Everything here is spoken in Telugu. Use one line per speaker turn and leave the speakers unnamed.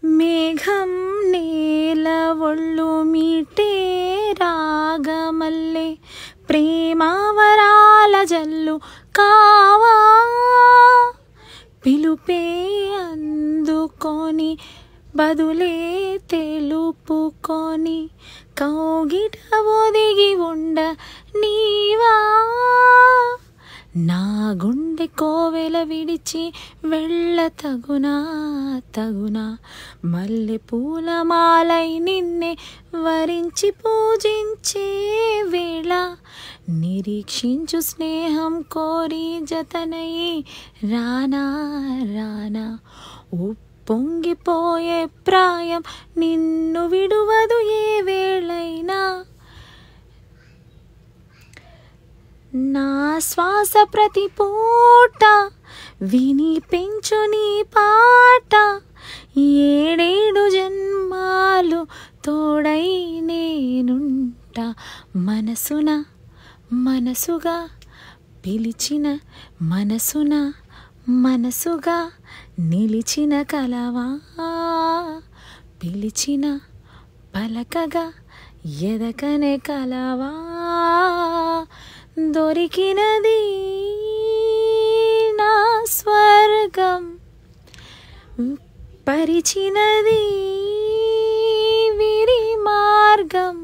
మేఘం నేల ఒళ్ళు మీటే రాగమల్లే ప్రేమవరాల జల్లు కావా పిలుపే అందుకొని బదులే తెలుపుకొని కౌగిట ఒదిగి ఉండ నీవా నా గుండె కోవెల విడిచి వెళ్ళ తగునా తగునా మల్లె పూలమాలై నిన్నే వరించి పూజించే వేళ నిరీక్షించు స్నేహం కోరి జతనై రానా రానా పొంగిపోయే ప్రాయం నిన్ను విడువదు ఏ వేళైనా నా శ్వాస ప్రతి పూట విని పెంచు నీ పాట ఏడేడు జన్మాలు తోడై నేనుంటా మనసున మనసుగా పిలిచిన మనసున మనసుగా నిలిచిన కలవా పిలిచిన పలకగా ఎదకనే కలవా దొరికినది నా స్వర్గం పరిచినది విరి మార్గం